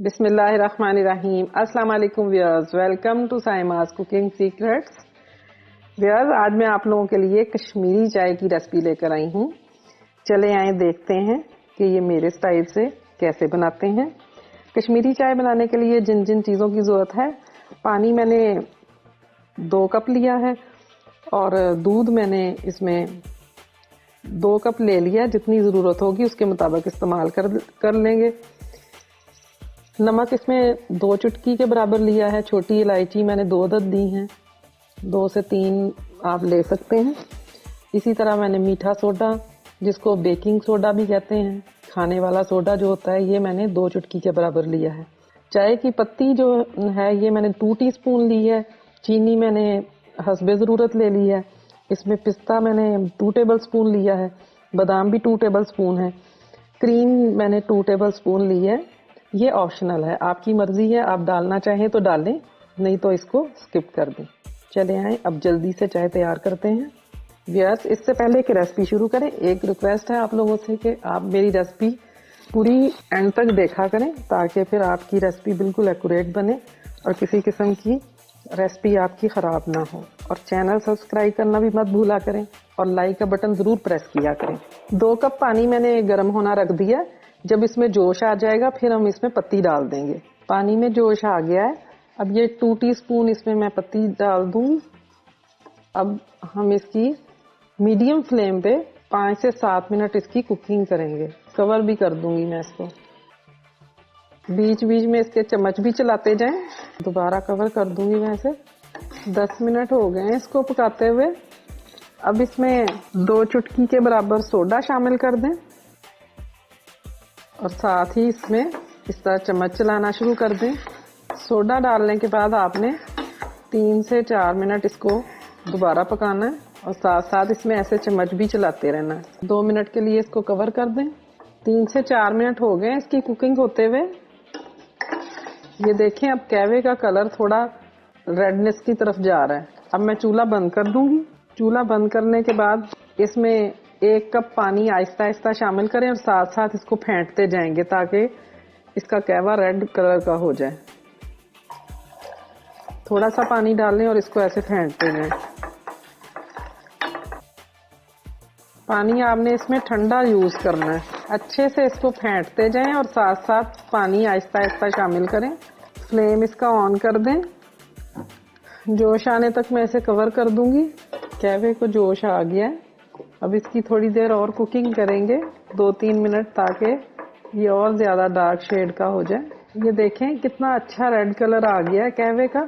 बिस्मिल्लाहिर्रहमानिर्रहीम। अस्सलाम वालेकुम viewers, welcome to Saima's cooking secrets. Viewers, आज मैं आप लोगों के लिए कश्मीरी चाय की रेसिपी लेकर आई हूँ। चले आए देखते हैं कि ये मेरे स्टाइल से कैसे बनाते हैं। कश्मीरी चाय बनाने के लिए जिन जिन चीज़ों की ज़रूरत है, पानी मैंने 2 कप लिया है और दूध मैंने इसमें 2 कप ले लिया। जितनी ज़रूरत होगी उसके मुताबिक इस्तेमाल कर लेंगे। नमक इसमें 2 चुटकी के बराबर लिया है। छोटी इलायची मैंने 2 अदद दी हैं, 2 से 3 आप ले सकते हैं। इसी तरह मैंने मीठा सोडा, जिसको बेकिंग सोडा भी कहते हैं, खाने वाला सोडा जो होता है, ये मैंने 2 चुटकी के बराबर लिया है। चाय की पत्ती जो है ये मैंने 2 टीस्पून ली है। चीनी मैंने हस्बे ज़रूरत ले ली है। इसमें पिस्ता मैंने 2 टेबल स्पून लिया है। बादाम भी 2 टेबल स्पून है। क्रीम मैंने 2 टेबल स्पून ली है। ये ऑप्शनल है, आपकी मर्जी है, आप डालना चाहें तो डालें, नहीं तो इसको स्किप कर दें। चले आए अब जल्दी से चाय तैयार करते हैं। व्यूअर्स, इससे पहले कि रेसिपी शुरू करें, एक रिक्वेस्ट है आप लोगों से कि आप मेरी रेसिपी पूरी एंड तक देखा करें, ताकि फिर आपकी रेसिपी बिल्कुल एक्यूरेट बने और किसी किस्म की रेसिपी आपकी ख़राब ना हो। और चैनल सब्सक्राइब करना भी मत भूला करें और लाइक का बटन ज़रूर प्रेस किया करें। 2 कप पानी मैंने गर्म होना रख दिया। जब इसमें जोश आ जाएगा फिर हम इसमें पत्ती डाल देंगे। पानी में जोश आ गया है, अब ये 2 टीस्पून इसमें मैं पत्ती डाल दूंगी। अब हम इसकी मीडियम फ्लेम पे 5 से 7 मिनट इसकी कुकिंग करेंगे। कवर भी कर दूंगी मैं इसको, बीच बीच में इसके चम्मच भी चलाते जाएं। दोबारा कवर कर दूंगी मैं इसे। 10 मिनट हो गए हैं इसको पकाते हुए। अब इसमें 2 चुटकी के बराबर सोडा शामिल कर दें और साथ ही इसमें इस तरह चम्मच चलाना शुरू कर दें। सोडा डालने के बाद आपने 3 से 4 मिनट इसको दोबारा पकाना है और साथ साथ इसमें ऐसे चम्मच भी चलाते रहना है। 2 मिनट के लिए इसको कवर कर दें। 3 से 4 मिनट हो गए इसकी कुकिंग होते हुए। ये देखें, अब कहवे का कलर थोड़ा रेडनेस की तरफ जा रहा है। अब मैं चूल्हा बंद कर दूंगी। चूल्हा बंद करने के बाद इसमें 1 कप पानी आहिस्ता आहिस्ता शामिल करें और साथ साथ इसको फेंटते जाएंगे ताकि इसका कहवा रेड कलर का हो जाए। थोड़ा सा पानी डालें और इसको ऐसे फेंटते जाएं। पानी आपने इसमें ठंडा यूज करना है। अच्छे से इसको फेंटते जाएं और साथ साथ पानी आहिस्ता आहिस्ता शामिल करें। फ्लेम इसका ऑन कर दें। जोश आने तक मैं इसे कवर कर दूंगी। कहवे को जोश आ गया है। अब इसकी थोड़ी देर और कुकिंग करेंगे, 2-3 मिनट, ताकि ये और ज़्यादा डार्क शेड का हो जाए। ये देखें कितना अच्छा रेड कलर आ गया है कहवे का।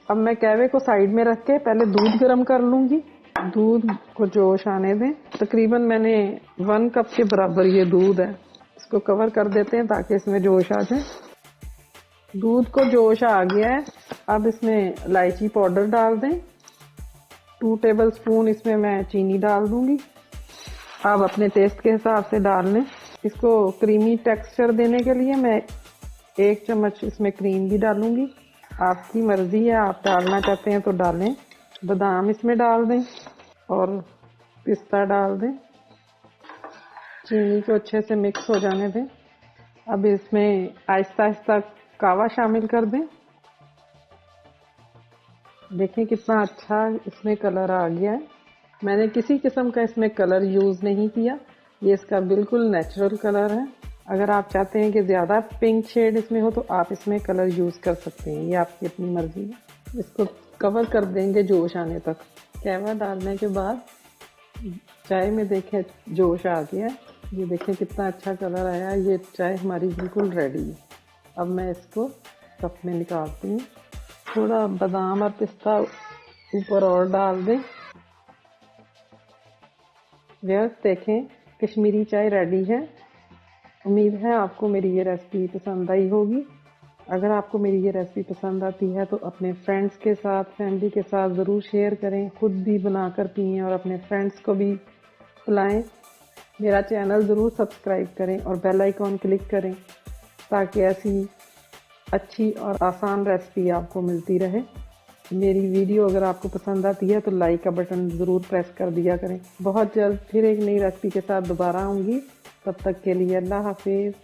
अब मैं कहवे को साइड में रख के पहले दूध गर्म कर लूँगी। दूध को जोश आने दें। तकरीबन मैंने 1 कप के बराबर ये दूध है। इसको कवर कर देते हैं ताकि इसमें जोश आ जाए। दूध को जोश आ गया है। अब इसमें इलायची पाउडर डाल दें। 2 टेबल स्पून इसमें मैं चीनी डाल दूंगी। आप अपने टेस्ट के हिसाब से डाल लें। इसको क्रीमी टेक्सचर देने के लिए मैं 1 चम्मच इसमें क्रीम भी डालूंगी। आपकी मर्जी है, आप डालना चाहते हैं तो डालें। बादाम इसमें डाल दें और पिस्ता डाल दें। चीनी को अच्छे से मिक्स हो जाने दें। अब इसमें आहिस्ता आहिस्ता कावा शामिल कर दें। देखें कितना अच्छा इसमें कलर आ गया है। मैंने किसी किस्म का इसमें कलर यूज़ नहीं किया, ये इसका बिल्कुल नेचुरल कलर है। अगर आप चाहते हैं कि ज़्यादा पिंक शेड इसमें हो तो आप इसमें कलर यूज़ कर सकते हैं, ये आपकी अपनी मर्जी है। इसको कवर कर देंगे जोश आने तक। कहवा डालने के बाद चाय में देखें जोश आ गया है। ये देखें कितना अच्छा कलर आया। ये चाय हमारी बिल्कुल रेडी है। अब मैं इसको कप में निकालती हूँ। थोड़ा बादाम और पिस्ता ऊपर और डाल दें। व्यूअर्स, देखें कश्मीरी चाय रेडी है। उम्मीद है आपको मेरी ये रेसिपी पसंद आई होगी। अगर आपको मेरी ये रेसिपी पसंद आती है तो अपने फ्रेंड्स के साथ, फैमिली के साथ ज़रूर शेयर करें। खुद भी बनाकर पिएं और अपने फ्रेंड्स को भी पिलाएं। मेरा चैनल ज़रूर सब्सक्राइब करें और बेल आइकॉन क्लिक करें ताकि ऐसी अच्छी और आसान रेसिपी आपको मिलती रहे। मेरी वीडियो अगर आपको पसंद आती है तो लाइक का बटन ज़रूर प्रेस कर दिया करें। बहुत जल्द फिर एक नई रेसिपी के साथ दोबारा आऊँगी। तब तक के लिए अल्लाह हाफिज़।